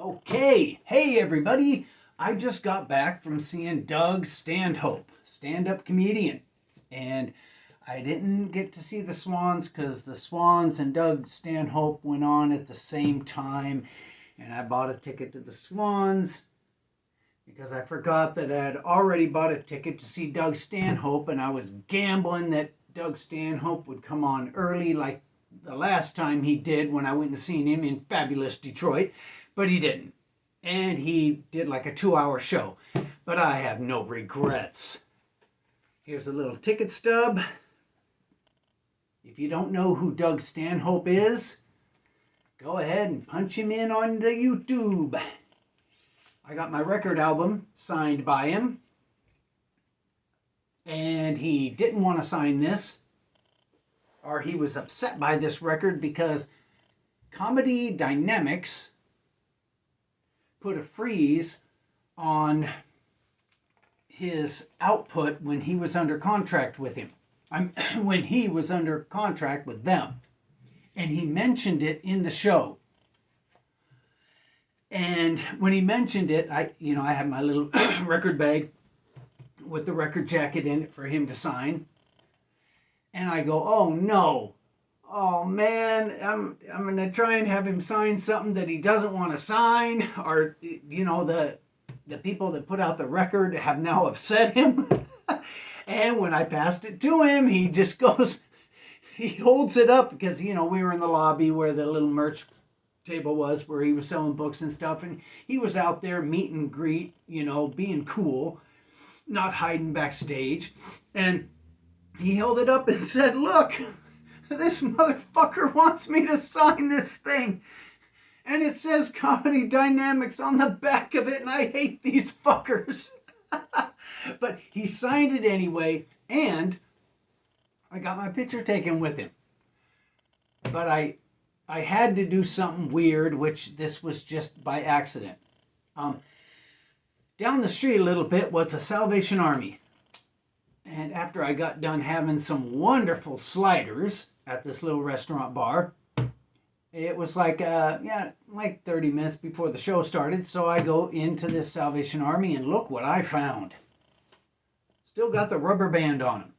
Okay, hey everybody. I just got back from seeing Doug Stanhope, stand-up comedian. And I didn't get to see the Swans because the Swans and Doug Stanhope went on at the same time. And I bought a ticket to the Swans because I forgot that I had already bought a ticket to see Doug Stanhope, and I was gambling that Doug Stanhope would come on early like the last time he did when I went and seen him in fabulous Detroit. But he didn't. And he did like a 2-hour show. But I have no regrets. Here's a little ticket stub. If you don't know who Doug Stanhope is, go ahead and punch him in on the YouTube. I got my record album signed by him. And he didn't want to sign this. Or he was upset by this record because Comedy Dynamics put a freeze on his output when he was under contract with him. When he was under contract with them. And he mentioned it in the show. And when he mentioned it, I had my little record bag with the record jacket in it for him to sign. And I go, oh no. Oh man, I'm going to try and have him sign something that he doesn't want to sign, or the people that put out the record have now upset him. And when I passed it to him, he just goes, he holds it up because we were in the lobby where the little merch table was, where he was selling books and stuff, and he was out there meet and greet, being cool, not hiding backstage. And he held it up and said, look, this motherfucker wants me to sign this thing. And it says Comedy Dynamics on the back of it, and I hate these fuckers. But he signed it anyway, and I got my picture taken with him. But I had to do something weird, which this was just by accident. Down the street a little bit was a Salvation Army. And after I got done having some wonderful sliders at this little restaurant bar, it was like 30 minutes before the show started. So I go into this Salvation Army and look what I found. Still got the rubber band on them.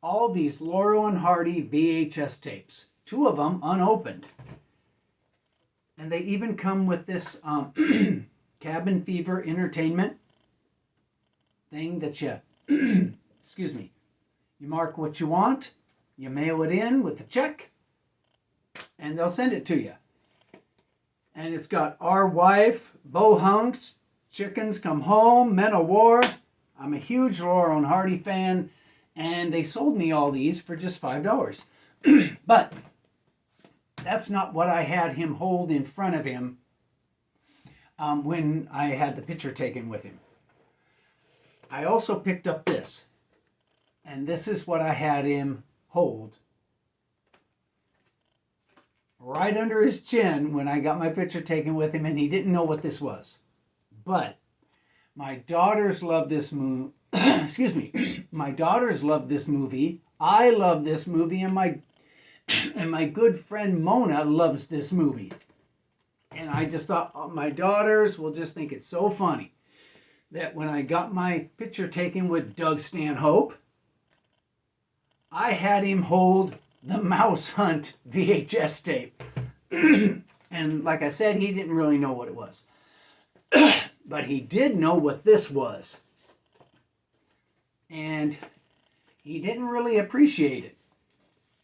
All these Laurel and Hardy VHS tapes. 2 of them unopened. And they even come with this Cabin Fever Entertainment thing that you excuse me, you mark what you want, you mail it in with the check, and they'll send it to you. And it's got Our Wife, Bo Hunks, Chickens Come Home, Men of War. I'm a huge Laurel and Hardy fan, and they sold me all these for just $5. But that's not what I had him hold in front of him when I had the picture taken with him. I also picked up this, and this is what I had him hold right under his chin when I got my picture taken with him, and he didn't know what this was. But my daughters love this movie. Excuse me. My daughters love this movie. I love this movie, and my good friend Mona loves this movie. And I just thought, oh, my daughters will just think it's so funny that when I got my picture taken with Doug Stanhope, I had him hold the Mouse Hunt VHS tape. And like I said, he didn't really know what it was. But he did know what this was. And he didn't really appreciate it.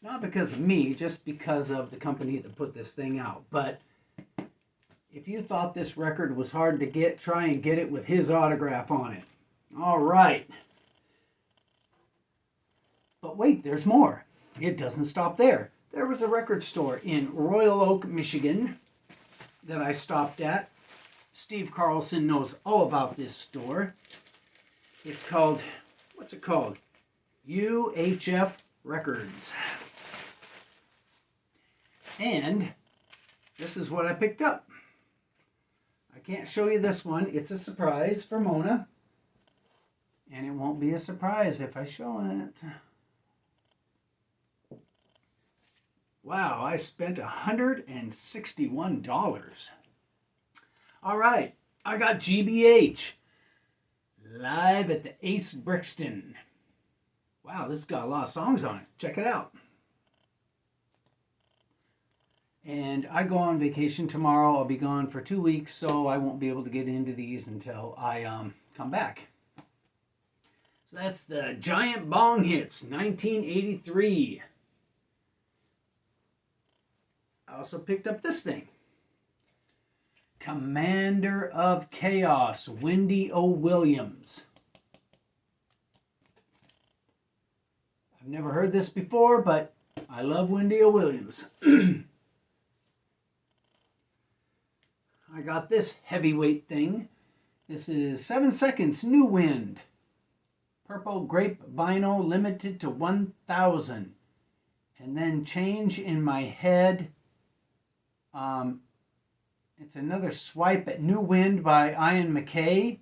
Not because of me, just because of the company that put this thing out. But if you thought this record was hard to get, try and get it with his autograph on it. All right. But wait, there's more. It doesn't stop there. There was a record store in Royal Oak, Michigan that I stopped at. Steve Carlson knows all about this store. It's called, what's it called? UHF Records. And this is what I picked up. I can't show you this one. It's a surprise for Mona. And it won't be a surprise if I show it. Wow, I spent $161. All right, I got GBH live at the Ace Brixton. Wow, this has got a lot of songs on it. Check it out. And I go on vacation tomorrow. I'll be gone for 2 weeks, so I won't be able to get into these until I come back. So that's the Giant Bong Hits, 1983. I also picked up this thing. Commander of Chaos, Wendy O. Williams. I've never heard this before, but I love Wendy O. Williams. I got this heavyweight thing. This is 7 Seconds, New Wind. Purple Grape Vinyl, limited to 1,000. And then Change in My Head. It's another swipe at New Wind by Ian MacKaye.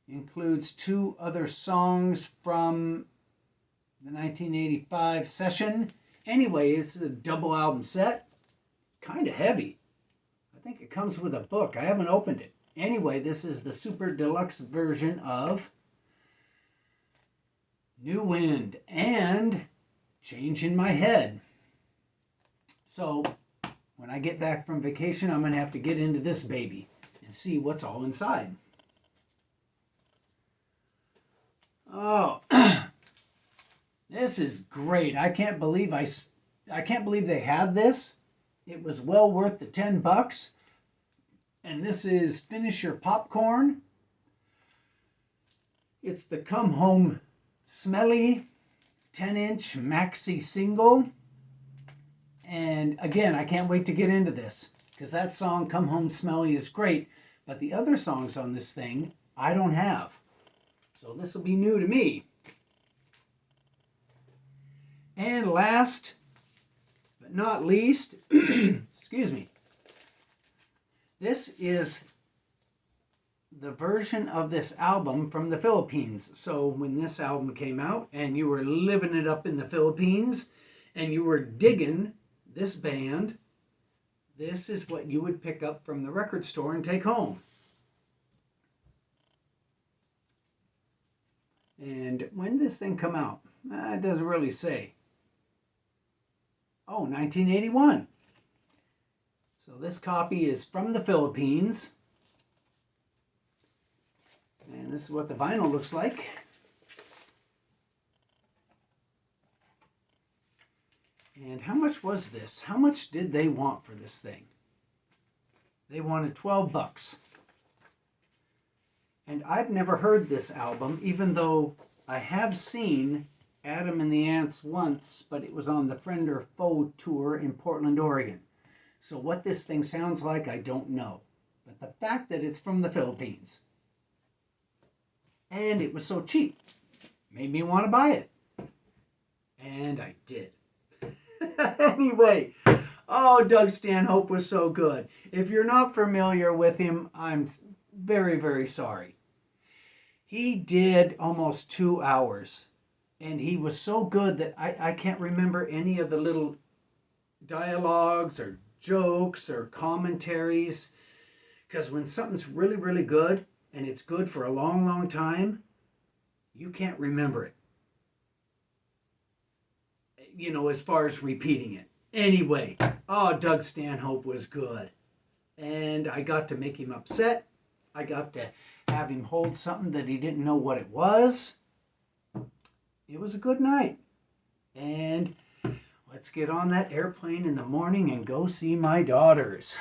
Includes 2 other songs from the 1985 session. Anyway, it's a double album set. It's kind of heavy. I think it comes with a book. I haven't opened it. Anyway, this is the super deluxe version of New Wind and Change in My Head. So when I get back from vacation, I'm going to have to get into this baby and see what's all inside. Oh, this is great. I can't believe they had this. It was well worth the $10. And this is Finish Your Popcorn. It's the Come Home Smelly 10-inch maxi single. And again, I can't wait to get into this because that song, Come Home Smelly, is great. But the other songs on this thing, I don't have. So this will be new to me. And last but not least, excuse me, this is the version of this album from the Philippines. So when this album came out and you were living it up in the Philippines and you were digging this band, this is what you would pick up from the record store and take home. And when did this thing come out? It doesn't really say. Oh, 1981. So this copy is from the Philippines. And this is what the vinyl looks like. And how much was this? How much did they want for this thing? They wanted $12. And I've never heard this album, even though I have seen Adam and the Ants once, but it was on the Friend or Foe tour in Portland, Oregon. So what this thing sounds like, I don't know. But the fact that it's from the Philippines and it was so cheap made me want to buy it. And I did. Anyway, oh, Doug Stanhope was so good. If you're not familiar with him, I'm very, very sorry. He did almost 2 hours, and he was so good that I can't remember any of the little dialogues or jokes or commentaries, because when something's really, really good, and it's good for a long, long time, you can't remember it. You know, as far as repeating it. Anyway, oh, Doug Stanhope was good. And I got to make him upset. I got to have him hold something that he didn't know what it was. It was a good night. And let's get on that airplane in the morning and go see my daughters.